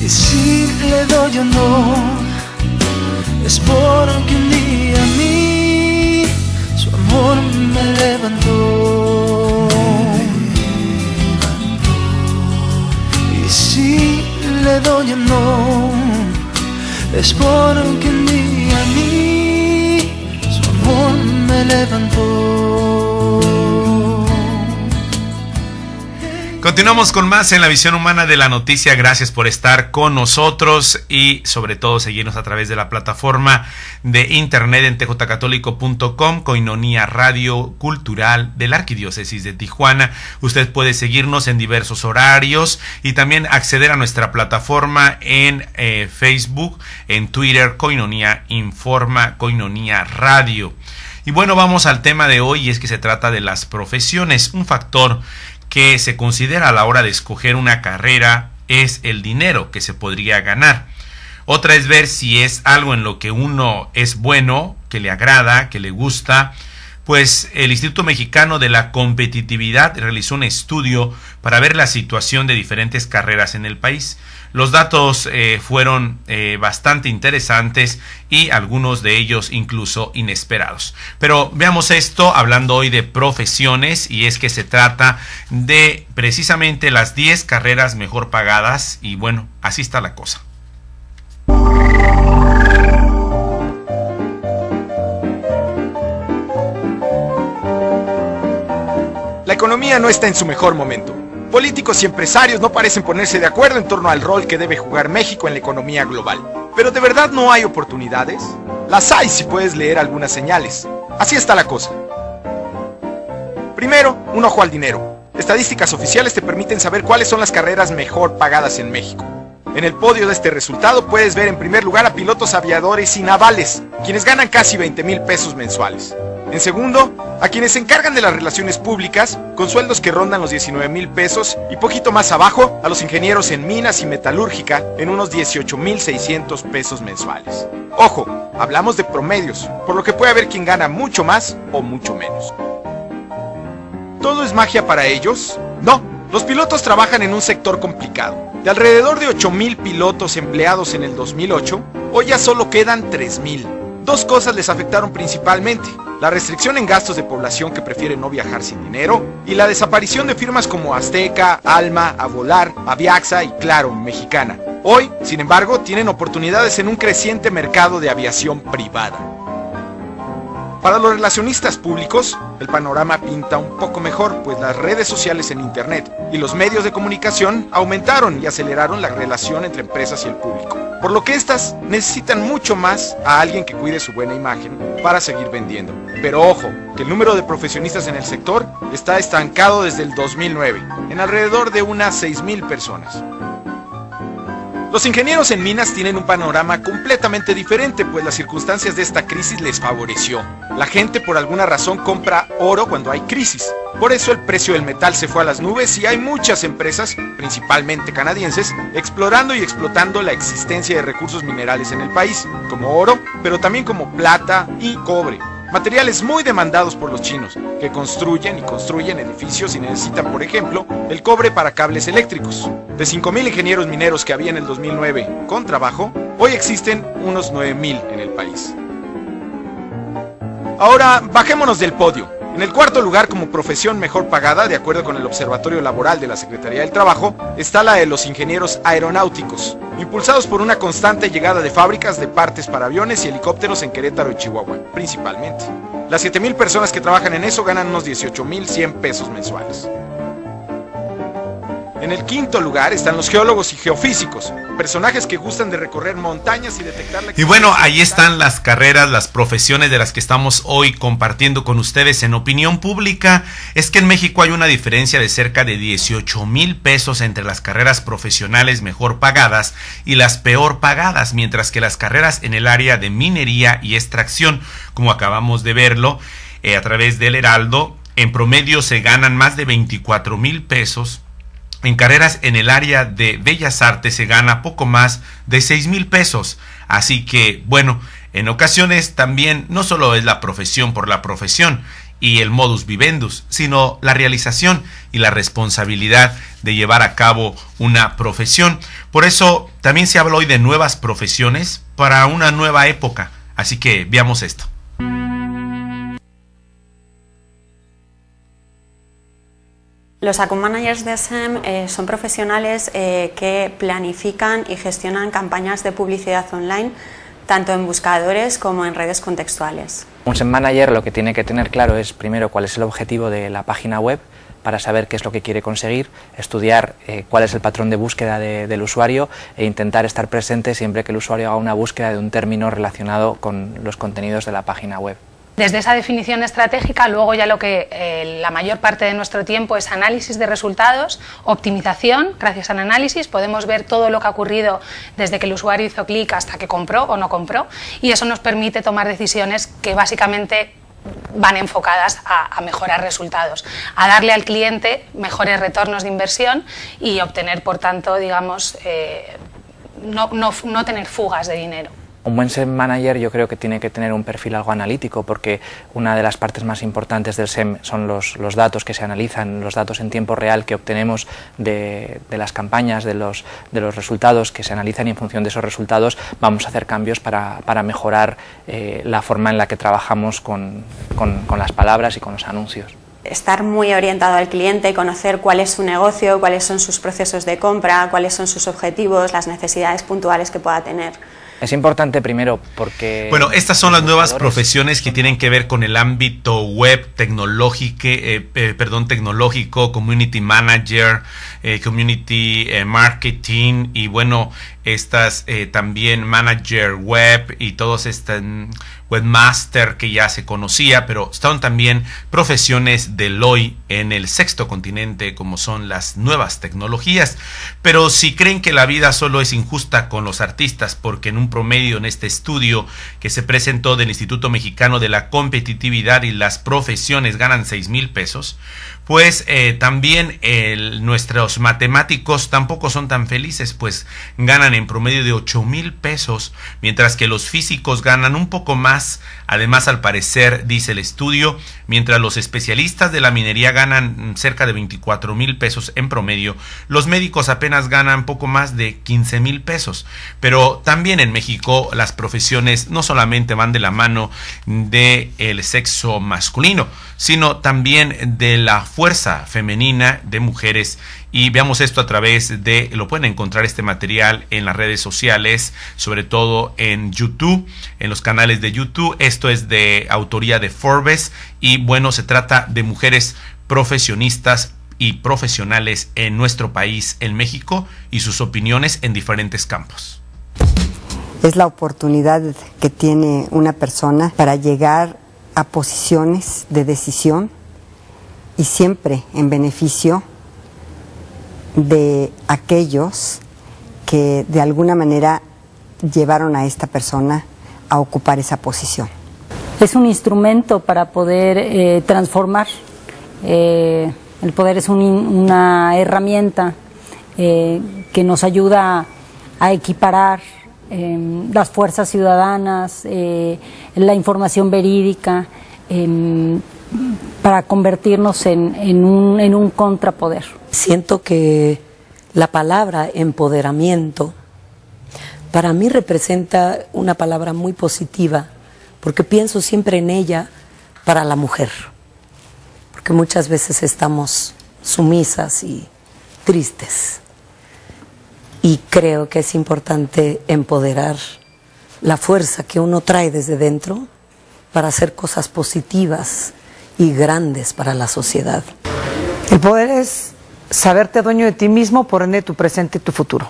Y si le doy honor, es porque un día a mí su amor me levantó. Y si le doy honor, es porque un día a mí su amor me levantó. Continuamos con más en la visión humana de la noticia. Gracias por estar con nosotros y sobre todo seguirnos a través de la plataforma de internet en tjcatólico.com, Koinonia Radio Cultural de la Arquidiócesis de Tijuana. Usted puede seguirnos en diversos horarios y también acceder a nuestra plataforma en Facebook, en Twitter, Koinonia Informa, Koinonia Radio. Y bueno, vamos al tema de hoy, y es que se trata de las profesiones. Un factor que se considera a la hora de escoger una carrera es el dinero que se podría ganar. Otra es ver si es algo en lo que uno es bueno, que le agrada, que le gusta. Pues el Instituto Mexicano de la Competitividad realizó un estudio para ver la situación de diferentes carreras en el país. Los datos fueron bastante interesantes y algunos de ellos incluso inesperados. Pero veamos esto hablando hoy de profesiones, y es que se trata de precisamente las 10 carreras mejor pagadas, y bueno, así está la cosa. La economía no está en su mejor momento. Políticos y empresarios no parecen ponerse de acuerdo en torno al rol que debe jugar México en la economía global. ¿Pero de verdad no hay oportunidades? Las hay si puedes leer algunas señales. Así está la cosa. Primero, un ojo al dinero. Estadísticas oficiales te permiten saber cuáles son las carreras mejor pagadas en México. En el podio de este resultado puedes ver en primer lugar a pilotos aviadores y navales, quienes ganan casi 20,000 pesos mensuales. En segundo, a quienes se encargan de las relaciones públicas, con sueldos que rondan los 19,000 pesos, y poquito más abajo, a los ingenieros en minas y metalúrgica, en unos 18,600 pesos mensuales. Ojo, hablamos de promedios, por lo que puede haber quien gana mucho más o mucho menos. ¿Todo es magia para ellos? No, los pilotos trabajan en un sector complicado. De alrededor de 8,000 pilotos empleados en el 2008, hoy ya solo quedan 3,000. Dos cosas les afectaron principalmente: la restricción en gastos de población que prefiere no viajar sin dinero, y la desaparición de firmas como Azteca, Alma, Avolar, Aviaxa y Claro, Mexicana. Hoy, sin embargo, tienen oportunidades en un creciente mercado de aviación privada. Para los relacionistas públicos, el panorama pinta un poco mejor, pues las redes sociales en internet y los medios de comunicación aumentaron y aceleraron la relación entre empresas y el público, por lo que éstas necesitan mucho más a alguien que cuide su buena imagen para seguir vendiendo. Pero ojo, que el número de profesionistas en el sector está estancado desde el 2009, en alrededor de unas 6,000 personas. Los ingenieros en minas tienen un panorama completamente diferente, pues las circunstancias de esta crisis les favoreció. La gente por alguna razón compra oro cuando hay crisis. Por eso el precio del metal se fue a las nubes y hay muchas empresas, principalmente canadienses, explorando y explotando la existencia de recursos minerales en el país, como oro, pero también como plata y cobre. Materiales muy demandados por los chinos, que construyen edificios y necesitan, por ejemplo, el cobre para cables eléctricos. De 5,000 ingenieros mineros que había en el 2009 con trabajo, hoy existen unos 9,000 en el país. Ahora, bajémonos del podio. En el cuarto lugar como profesión mejor pagada, de acuerdo con el Observatorio Laboral de la Secretaría del Trabajo, está la de los ingenieros aeronáuticos, impulsados por una constante llegada de fábricas de partes para aviones y helicópteros en Querétaro y Chihuahua, principalmente. Las 7,000 personas que trabajan en eso ganan unos 18,100 pesos mensuales. En el quinto lugar están los geólogos y geofísicos, personajes que gustan de recorrer montañas y detectar la... Y bueno, ahí están las carreras, las profesiones de las que estamos hoy compartiendo con ustedes en Opinión Pública. Es que en México hay una diferencia de cerca de 18,000 pesos entre las carreras profesionales mejor pagadas y las peor pagadas, mientras que las carreras en el área de minería y extracción, como acabamos de verlo a través del Heraldo, en promedio se ganan más de 24,000 pesos. En carreras en el área de Bellas Artes se gana poco más de 6,000 pesos. Así que, bueno, en ocasiones también no solo es la profesión por la profesión y el modus vivendus, sino la realización y la responsabilidad de llevar a cabo una profesión. Por eso también se habla hoy de nuevas profesiones para una nueva época. Así que veamos esto. Los account managers de SEM son profesionales que planifican y gestionan campañas de publicidad online, tanto en buscadores como en redes contextuales. Un SEM manager lo que tiene que tener claro es primero cuál es el objetivo de la página web para saber qué es lo que quiere conseguir, estudiar cuál es el patrón de búsqueda del usuario e intentar estar presente siempre que el usuario haga una búsqueda de un término relacionado con los contenidos de la página web. Desde esa definición estratégica, luego ya lo que la mayor parte de nuestro tiempo es análisis de resultados, optimización. Gracias al análisis podemos ver todo lo que ha ocurrido desde que el usuario hizo clic hasta que compró o no compró, y eso nos permite tomar decisiones que básicamente van enfocadas a mejorar resultados, a darle al cliente mejores retornos de inversión y obtener, por tanto, digamos, no tener fugas de dinero. Un buen SEM manager yo creo que tiene que tener un perfil algo analítico, porque una de las partes más importantes del SEM son los datos que se analizan, los datos en tiempo real que obtenemos de las campañas, de los resultados que se analizan, y en función de esos resultados vamos a hacer cambios para mejorar la forma en la que trabajamos con las palabras y con los anuncios. Estar muy orientado al cliente, conocer cuál es su negocio, cuáles son sus procesos de compra, cuáles son sus objetivos, las necesidades puntuales que pueda tener. Es importante primero porque... Bueno, estas son las nuevas profesiones que tienen que ver con el ámbito web, tecnológico, community manager, community marketing, y bueno, estas también manager web y todos estas webmaster que ya se conocía, pero están también profesiones del hoy en el sexto continente, como son las nuevas tecnologías. Pero si creen que la vida solo es injusta con los artistas, porque en un promedio en este estudio que se presentó del Instituto Mexicano de la Competitividad y las Profesiones ganan 6,000 pesos, pues también nuestros matemáticos tampoco son tan felices, pues ganan en promedio de 8,000 pesos, mientras que los físicos ganan un poco más. Además, al parecer, dice el estudio, mientras los especialistas de la minería ganan cerca de 24,000 pesos en promedio, los médicos apenas ganan poco más de 15,000 pesos. Pero también en México las profesiones no solamente van de la mano del sexo masculino, sino también de la fuerza femenina de mujeres. Y veamos esto a través de, lo pueden encontrar este material en las redes sociales, sobre todo en YouTube, en los canales de YouTube. Esto es de autoría de Forbes y bueno, se trata de mujeres profesionistas y profesionales en nuestro país, en México, y sus opiniones en diferentes campos. Es la oportunidad que tiene una persona para llegar a posiciones de decisión y siempre en beneficio de aquellos que de alguna manera llevaron a esta persona a ocupar esa posición. Es un instrumento para poder transformar. El poder es una herramienta que nos ayuda a equiparar las fuerzas ciudadanas, la información verídica, para convertirnos en un contrapoder. Siento que la palabra empoderamiento para mí representa una palabra muy positiva, porque pienso siempre en ella para la mujer, porque muchas veces estamos sumisas y tristes, y creo que es importante empoderar la fuerza que uno trae desde dentro para hacer cosas positivas y grandes para la sociedad. El poder es saberte dueño de ti mismo por ende tu presente y tu futuro.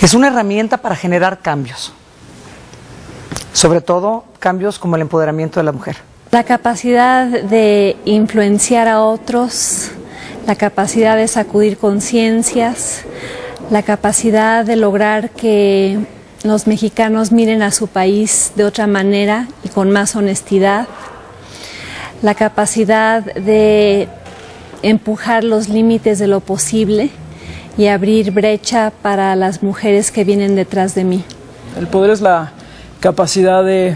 Es una herramienta para generar cambios, sobre todo cambios como el empoderamiento de la mujer. La capacidad de influenciar a otros, la capacidad de sacudir conciencias, la capacidad de lograr que los mexicanos miren a su país de otra manera y con más honestidad, la capacidad de empujar los límites de lo posible y abrir brecha para las mujeres que vienen detrás de mí. El poder es la capacidad de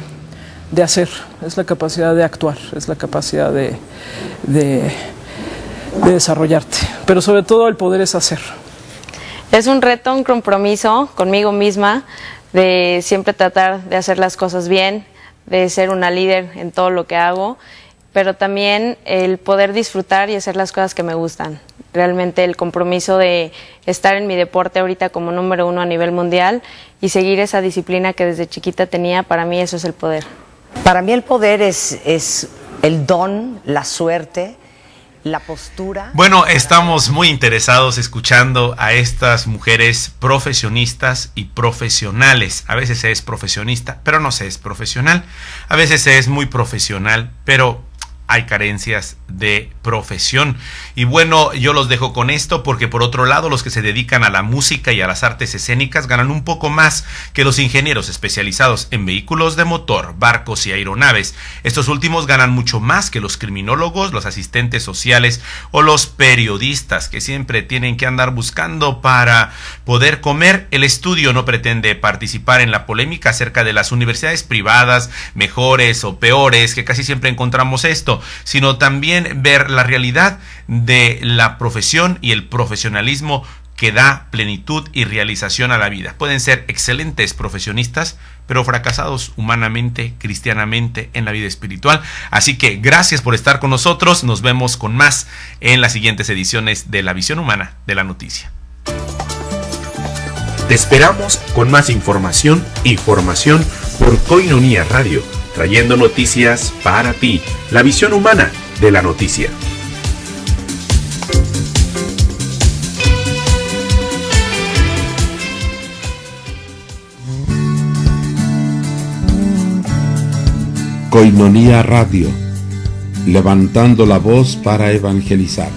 hacer, es la capacidad de actuar, es la capacidad de desarrollarte, pero sobre todo el poder es hacer. Es un reto, un compromiso conmigo misma, de siempre tratar de hacer las cosas bien, de ser una líder en todo lo que hago, pero también el poder disfrutar y hacer las cosas que me gustan. Realmente el compromiso de estar en mi deporte ahorita como número 1 a nivel mundial y seguir esa disciplina que desde chiquita tenía, para mí eso es el poder. Para mí el poder es el don, la suerte, la postura. Bueno, estamos muy interesados escuchando a estas mujeres profesionistas y profesionales. A veces se es profesionista, pero no se es profesional. A veces se es muy profesional, pero hay carencias de profesión. Y bueno, yo los dejo con esto porque por otro lado los que se dedican a la música y a las artes escénicas ganan un poco más que los ingenieros especializados en vehículos de motor, barcos y aeronaves. Estos últimos ganan mucho más que los criminólogos, los asistentes sociales o los periodistas que siempre tienen que andar buscando para poder comer. El estudio no pretende participar en la polémica acerca de las universidades privadas, mejores o peores, que casi siempre encontramos esto, sino también ver la realidad de la profesión y el profesionalismo que da plenitud y realización a la vida. Pueden ser excelentes profesionistas, pero fracasados humanamente, cristianamente, en la vida espiritual. Así que gracias por estar con nosotros. Nos vemos con más en las siguientes ediciones de La Visión Humana de la Noticia. Te esperamos con más información y formación por Koinonia Radio, trayendo noticias para ti. La visión humana de la noticia. Koinonia Radio, levantando la voz para evangelizar.